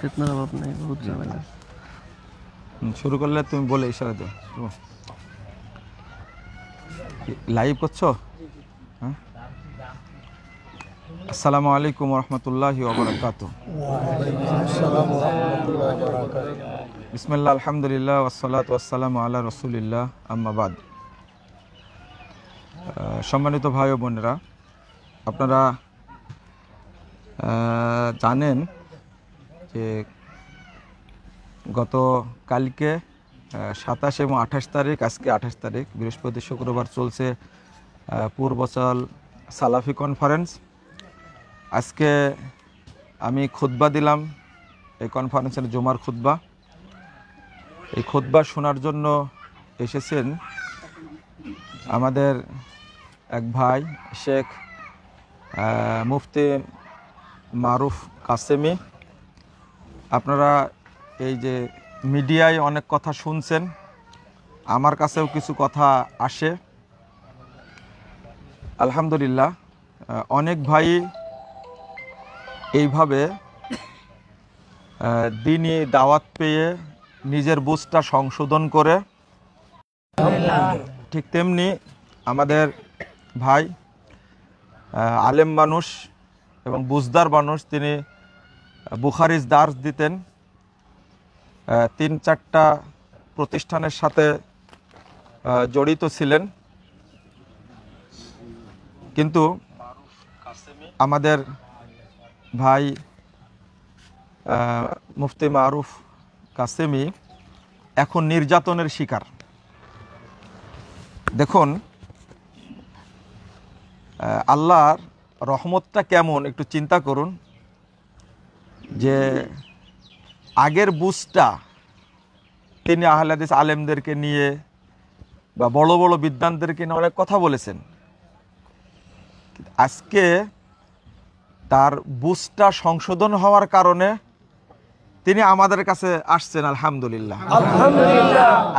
চেতনার অভাব নেই, বহুত ঝামেলা। শুরু করলে তুমি বলে ইশারা দাও। লাইভ করছো? হ্যাঁ। আসসালামু আলাইকুম ওয়া রাহমাতুল্লাহি ওয়া বারাকাতুহু। বিসমিল্লাহ, আলহামদুলিল্লাহ, ওয়াসসালাতু ওয়াসসালামু আলা রাসূলিল্লাহ, আম্মা বাদ। সম্মানিত ভাই ও বোনেরা, আপনারা জানেন যে গত কালকে 27 এবং 28 তারিখ, আজকে 28 তারিখ, বৃহস্পতি শুক্রবার চলছে পূর্বাচল সালাফি কনফারেন্স। আজকে আমি খুতবা দিলাম, এই কনফারেন্সের জুমার খুতবা। এই খুতবা শোনার জন্য এসেছেন আমাদের এক ভাই শেখ মুফতি মারুফ কাসেমি। আপনারা এই যে মিডিয়ায় অনেক কথা শুনছেন, আমার কাছেও কিছু কথা আসে। আলহামদুলিল্লাহ, অনেক ভাই এইভাবে দ্বীনি দাওয়াত পেয়ে নিজের বুঝটা সংশোধন করে, ঠিক তেমনি আমাদের ভাই আলেম মানুষ এবং বুঝদার মানুষ, তিনি বুখারিজ দার্স দিতেন, 3-4টা প্রতিষ্ঠানের সাথে জড়িত ছিলেন। কিন্তু আমাদের ভাই মুফতি মারুফ কাসেমি এখন নির্যাতনের শিকার। দেখুন আল্লাহর রহমতটা কেমন একটু চিন্তা করুন, যে আগের বুঝটা তিনি আহলে হাদিস আলেমদেরকে নিয়ে বা বড় বড় বিদ্বানদেরকে নিয়ে অনেক কথা বলেছেন। আজকে তার বুঝটা সংশোধন হওয়ার কারণে তিনি আমাদের কাছে আসছেন। আলহামদুলিল্লাহ,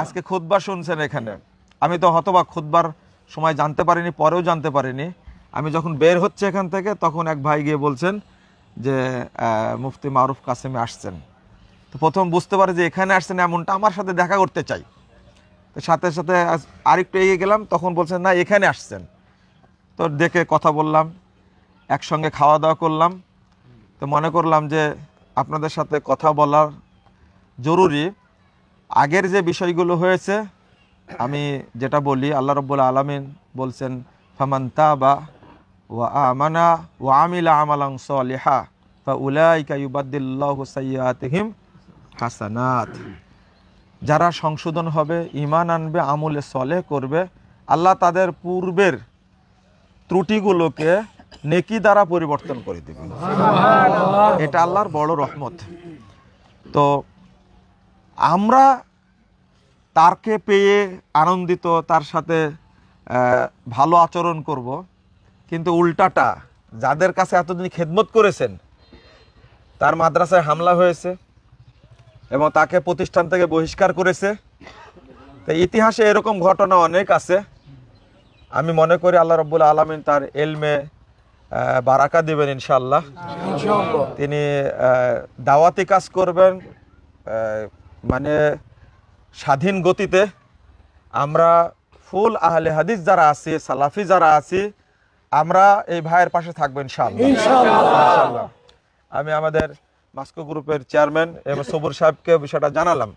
আজকে খুতবা শুনছেন এখানে। আমি তো হতবাক, খুতবার সময় জানতে পারিনি, পরেও জানতে পারিনি। আমি যখন বের হচ্ছে এখান থেকে, তখন এক ভাই গিয়ে বলছেন যে মুফতি মারুফ কাসেমি আসছেন। তো প্রথম বুঝতে পারে যে এখানে আসছেন এমনটা, আমার সাথে দেখা করতে চাই। তো সাথে সাথে আরেকটু এগিয়ে গেলাম, তখন বলছেন না এখানে আসছেন। তো দেখে কথা বললাম, একসঙ্গে খাওয়া দাওয়া করলাম। তো মনে করলাম যে আপনাদের সাথে কথা বলার জরুরি। আগের যে বিষয়গুলো হয়েছে, আমি যেটা বলি, আল্লাহ রাব্বুল আলামিন বলছেন ফামান তাবা ওয়া আমানা ওয়া আমিলা আমালান সালিহা ফাউলাইকা ইউবাদদিলুল্লাহু সাইয়্যাতিহিম হাসানাত। যারা সংশোধন হবে, ঈমান আনবে, আমলে সলেহ করবে, আল্লাহ তাদের পূর্বের ত্রুটিগুলোকে নেকি দ্বারা পরিবর্তন করে দেবেন। এটা আল্লাহর বড় রহমত। তো আমরা তারকে পেয়ে আনন্দিত, তার সাথে ভালো আচরণ করব, কিন্তু উল্টাটা যাদের কাছে এতদিন খেদমত করেছেন, তার মাদ্রাসায় হামলা হয়েছে এবং তাকে প্রতিষ্ঠান থেকে বহিষ্কার করেছে। তো ইতিহাসে এরকম ঘটনা অনেক আছে। আমি মনে করি আল্লাহ রাব্বুল আলামিন তার ইলমে বারাকা দিবেন ইনশাআল্লাহ। তিনি দাওয়াতি কাজ করবেন মানে স্বাধীন গতিতে। আমরা ফুল আহলে হাদিস যারা আছি, সালাফি যারা আছি, আমরা এই ভাইয়ের পাশে থাকবো ইনশাআল্লাহ। আমি আমাদের মাস্কো গ্রুপের চেয়ারম্যান এবং সবুর সাহেবকে বিষয়টা জানালাম।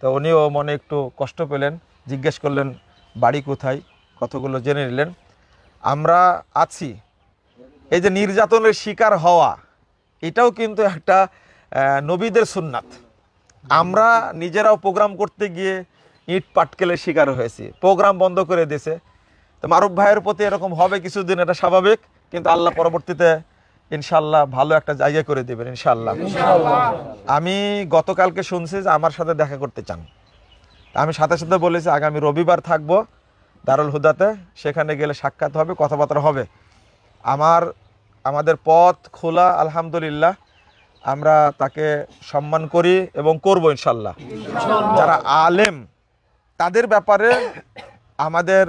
তো উনিও মনে একটু কষ্ট পেলেন, জিজ্ঞেস করলেন বাড়ি কোথায়, কতগুলো জেনে নিলেন। আমরা আছি, এই যে নির্যাতনের শিকার হওয়া, এটাও কিন্তু একটা নবীদের সুন্নাত। আমরা নিজেরাও প্রোগ্রাম করতে গিয়ে ইট পাটকেলের শিকার হয়েছি, প্রোগ্রাম বন্ধ করে দিয়েছে। তো মারুফ ভাইয়ের প্রতি এরকম হবে কিছুদিন, এটা স্বাভাবিক, কিন্তু আল্লাহ পরবর্তীতে ইনশাল্লাহ ভালো একটা জায়গা করে দেবেন ইনশাল্লাহ। আমি গতকালকে শুনছি যে আমার সাথে দেখা করতে চান। আমি সাথে সাথে বলেছি আগামী রবিবার থাকবো দারুল হুদাতে, সেখানে গেলে সাক্ষাৎ হবে, কথাবার্তা হবে। আমাদের পথ খোলা, আলহামদুলিল্লাহ। আমরা তাকে সম্মান করি এবং করব ইনশাল্লাহ। যারা আলেম, তাদের ব্যাপারে আমাদের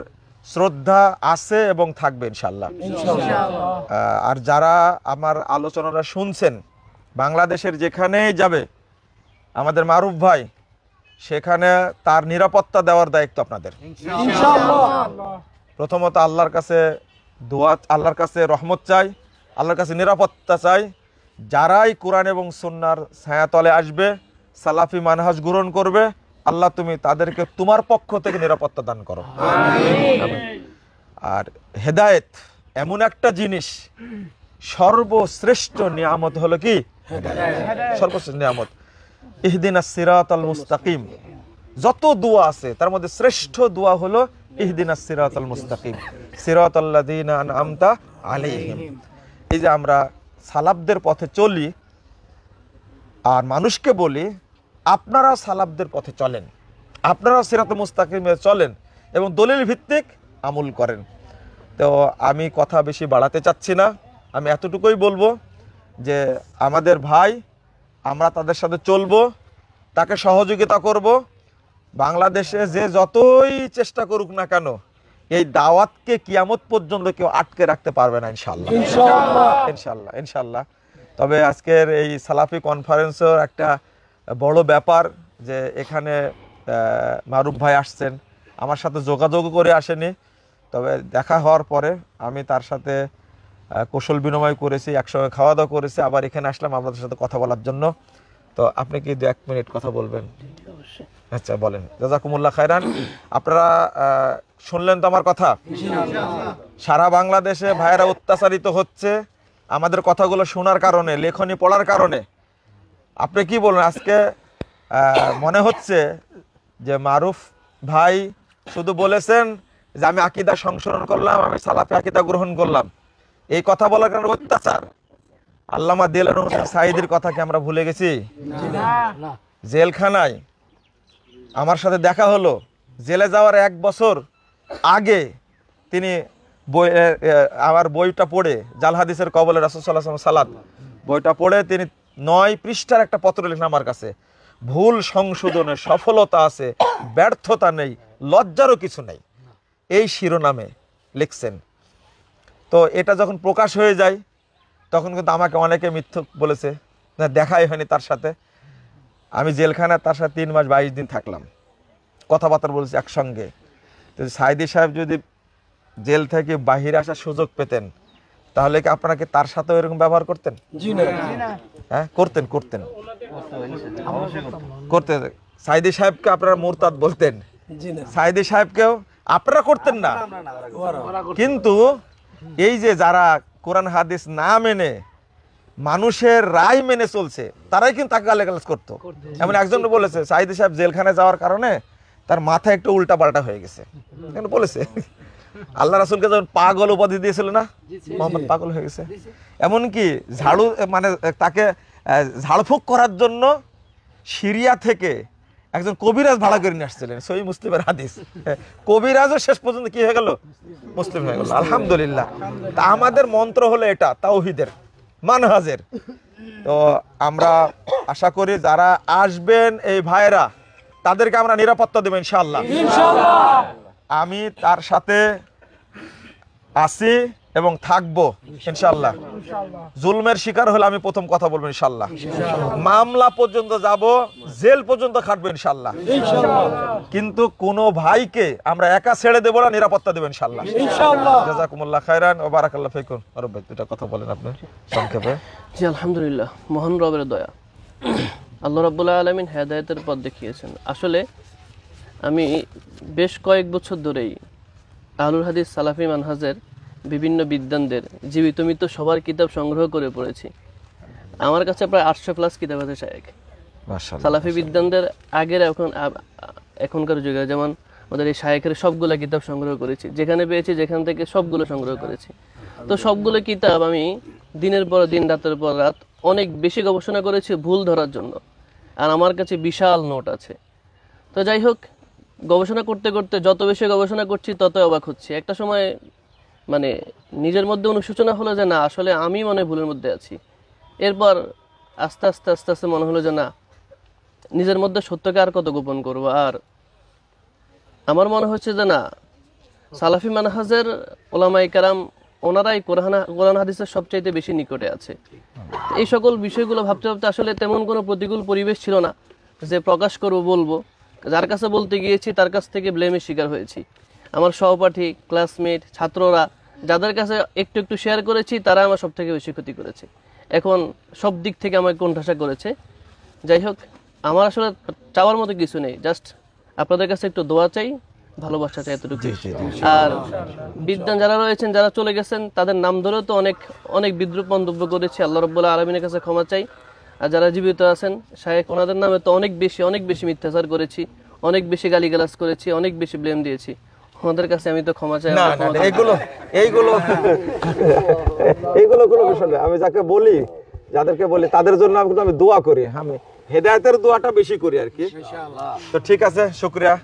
শ্রদ্ধা আছে এবং থাকবে ইনশাল্লাহ। আর যারা আমার আলোচনাটা শুনছেন, বাংলাদেশের যেখানেই যাবে আমাদের মারুফ ভাই, সেখানে তার নিরাপত্তা দেওয়ার দায়িত্ব আপনাদের। প্রথমত আল্লাহর কাছে দোয়া, আল্লাহর কাছে রহমত চাই, আল্লাহর কাছে নিরাপত্তা চাই। যারাই কোরআন এবং সুন্নাহর ছায়াতলে আসবে, সালাফি মানহাজ গ্রহণ করবে, আল্লাহ তুমি তাদেরকে তোমার পক্ষ থেকে নিরাপত্তা দান করো। আর হেদায়েত এমন একটা জিনিস, সর্বশ্রেষ্ঠ নিয়ামত হলো কি? সর্বশ্রেষ্ঠ নিয়ামত। ইহদিনাস সিরাতাল মুস্তাকিম। যত দোয়া আছে তার মধ্যে শ্রেষ্ঠ দোয়া হলো ইহদিনাস সিরাতাল মুস্তাকিম, সিরাতাল্লাযীনা আনআমতা আলাইহিম। এই যে আমরা সালাফদের পথে চলি আর মানুষকে বলি আপনারা সালাফদের পথে চলেন, আপনারা সিরাতুল মুস্তাকিমে চলেন এবং দলিল ভিত্তিক আমল করেন। তো আমি কথা বেশি বাড়াতে চাচ্ছি না, আমি এতটুকুই বলবো যে আমাদের ভাই, আমরা তাদের সাথে চলবো, তাকে সহযোগিতা করব। বাংলাদেশে যে যতই চেষ্টা করুক না কেন, এই দাওয়াতকে কিয়ামত পর্যন্ত কেউ আটকে রাখতে পারবে না ইনশাআল্লাহ, ইনশাআল্লাহ, ইনশাআল্লাহ। তবে আজকের এই সালাফি কনফারেন্সের একটা বড় ব্যাপার যে এখানে মারুফ ভাই আসছেন, আমার সাথে যোগাযোগ করে আসেনি, তবে দেখা হওয়ার পরে আমি তার সাথে কৌশল বিনিময় করেছি, একসঙ্গে খাওয়া দাওয়া করেছি, আবার এখানে আসলাম আপনাদের সাথে কথা বলার জন্য। তো আপনি কি 1 মিনিট কথা বলবেন? আচ্ছা বলেন। জাযাকুমুল্লাহ খায়রান। আপনারা শুনলেন তো আমার কথা। সারা বাংলাদেশে ভাইয়েরা অত্যাচারিত হচ্ছে আমাদের কথাগুলো শোনার কারণে, লেখনী পড়ার কারণে। আপনি কি বলেন? আজকে মনে হচ্ছে যে মারুফ ভাই শুধু বলেছেন যে আমি আকীদা সংশোধন করলাম, আমি সালাফি আকীদা গ্রহণ করলাম, এই কথা বলার কারণে অত্যাচার। আল্লামা দিলওয়ার হোসেন সাঈদীর কথা কি আমরা ভুলে গেছি? জেলখানায় আমার সাথে দেখা হলো, জেলে যাওয়ার 1 বছর আগে তিনি আমার বইটা পড়ে, জাল হাদিসের কবলে রাসূল সাল্লাল্লাহু আলাইহি ওয়াসাল্লাম সালাত, বইটা পড়ে তিনি 9 পৃষ্ঠার একটা পত্র লিখলেন আমার কাছে। ভুল সংশোধনের সফলতা আছে, ব্যর্থতা নেই, লজ্জারও কিছু নেই, এই শিরোনামে লিখছেন। তো এটা যখন প্রকাশ হয়ে যায় তখন কিন্তু আমাকে অনেকে মিথ্যুক বলেছে, না দেখাই হয়নি তার সাথে। আমি জেলখানায় তার সাথে 3 মাস 22 দিন থাকলাম, কথাবার্তা বলেছি একসঙ্গে। তো সাঈদী সাহেব যদি জেল থেকে বাহিরে আসার সুযোগ পেতেন তাহলে কি আপনাকে তার সাথেও এরকম ব্যবহার করতেন? হ্যাঁ করতেন, করতেন, করতেন। সাঈদী সাহেবকে আপনারা মুরতাদ বলতেন, সাঈদী সাহেবকেও আপনারা করতেন না। কিন্তু এই যে যারা কোরআন হাদিস না মেনে মানুষের রায় মেনে চলছে, তারাই কিন্তু তাকে গালাগালাজ করতো। এমন একজন বলেছে সাঈদী সাহেব জেলখানায় যাওয়ার কারণে তার মাথা একটু উল্টা পাল্টা হয়ে গেছে, বলেছে। আল্লাহ রাসূলকে যখন পাগল উপাধি দিয়েছিল না, মোহাম্মদ পাগল হয়ে গেছে। এমনকি ঝাড়ু মানে তাকে ঝাড়ফুঁক করার জন্য সিরিয়া থেকে একজন কবিরাজ ভাড়া করে নিয়ে আসছিলেন, সহিহ মুসলিমের হাদিস। কবিরাজও শেষ পর্যন্ত কি হয়ে গেল? মুসলিম হয়ে গেল। আলহামদুলিল্লাহ। তা আমাদের মন্ত্র হলো এটা, তাওহীদের, মানহাজের। তো আমরা আশা করি যারা আসবেন এই ভাইরা, তাদেরকে আমরা নিরাপত্তা দেব ইনশাআল্লাহ। আমি তার সাথে আছি এবং থাকবো ইনশাআল্লাহ। জুলমের শিকার হলে আমি প্রথম কথা বলবো ইনশাআল্লাহ, মামলা পর্যন্ত যাব, জেল পর্যন্ত খাটবো ইনশাআল্লাহ। কিন্তু কোন ভাইকে আমরা একা ছেড়ে দেব না, নিরাপত্তা দেব ইনশাআল্লাহ। জাযাকুমুল্লাহ খায়রান ওয়া বারাকাল্লাহু ফিকুম। আরব ভাই দুটো কথা বলেন আপনি সংক্ষেপে। জি আলহামদুলিল্লাহ, মহান রবের দয়া, আল্লাহ রাব্বুল আলামিন হেদায়েতের পথ দেখিয়েছেন। আসলে আমি বেশ কয়েক বছর ধরেই আহলুল হাদিস সালাফি মানহাজের বিভিন্ন বিদ্বানদের জীবিত মৃত সবার কিতাব সংগ্রহ করে পড়েছি। আমার কাছে প্রায় 800+ কিতাব আছে শায়েখ। মাশাআল্লাহ। সালাফি বিদ্বানদের আগের এখনকার যুগে যেমন আমাদের এই শায়েখের সবগুলো কিতাব সংগ্রহ করেছি, যেখানে পেয়েছি যেখান থেকে সবগুলো সংগ্রহ করেছি। তো সবগুলো কিতাব আমি দিনের পর দিন, রাতের পর রাত অনেক বেশি গবেষণা করেছি ভুল ধরার জন্য, আর আমার কাছে বিশাল নোট আছে। তো যাই হোক, গবেষণা করতে করতে যত বেশি গবেষণা করছি তত অবাক হচ্ছি। একটা সময় মানে নিজের মধ্যে অনুশোচনা হলো যে না, আসলে আমি মনে ভুলের মধ্যে আছি। এরপর আস্তে আস্তে আস্তে আস্তে মনে হলো যে না, নিজের মধ্যে সত্যকে আর কত গোপন করবো। আর আমার মনে হচ্ছে যে না, সালাফি মানহাজের ওলামায়ে কেরাম ওনারাই কোরআন হাদিসের সবচাইতে বেশি নিকটে আছে। এই সকল বিষয়গুলো ভাবতে ভাবতে আসলে তেমন কোনো প্রতিকূল পরিবেশ ছিল না যে প্রকাশ করব বলবো। যার কাছে বলতে গিয়েছি তার কাছ থেকে ব্লেমের শিকার হয়েছি। আমার সহপাঠী, ক্লাসমেট, ছাত্ররা যাদের কাছে একটু একটু শেয়ার করেছি তারা আমার সব থেকে বেশি ক্ষতি করেছে। এখন সব দিক থেকে আমাকে কোণঠাসা করেছে। যাই হোক, আমার আসলে চাওয়ার মতো কিছু নেই, জাস্ট আপনাদের কাছে একটু দোয়া চাই, ভালোবাসা চাই, এতটুকু। আর বিদ্বান যারা রয়েছেন, যারা চলে গেছেন, তাদের নাম ধরেও তো অনেক অনেক বিদ্রূপ মন্তব্য করেছি, আল্লাহ রাব্বুল আলামিনের কাছে ক্ষমা চাই। আর যারা জীবিত আছেন শায়েখ, ওনাদের নামে তো অনেক বেশি মিথ্যাচার করেছি, অনেক বেশি গালিগালাজ করেছি, অনেক বেশি ব্লেম দিয়েছি। ওনাদের কাছে আমি তো ক্ষমা চাই। এইগুলো কোনো বিষয় না। আমি যাদেরকে বলি তাদের জন্য আমি দোয়া করি, আমি হেদায়েতের দোয়াটা বেশি করি আর কি। তো ঠিক আছে, শুকরিয়া।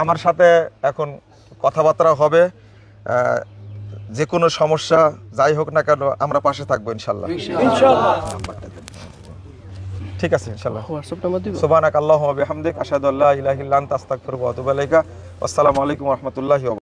আমার সাথে এখন কথাবার্তা হবে, যে কোনো সমস্যা যাই হোক না কেন আমরা পাশে থাকবো ইনশাআল্লাহ। ঠিক আছে ইনশাআল্লাহ। হোয়াটসঅ্যাপ নাম্বার দিব। সুবহানাকাল্লাহুম্মা ওয়া বিহামদিক আশহাদু আল্লা ইলাহা ইল্লা আনতা আস্তাগফিরুকা ওয়া আতুবু ইলাইকা। আসসালামু আলাইকুম ওয়া রাহমাতুল্লাহি ওয়া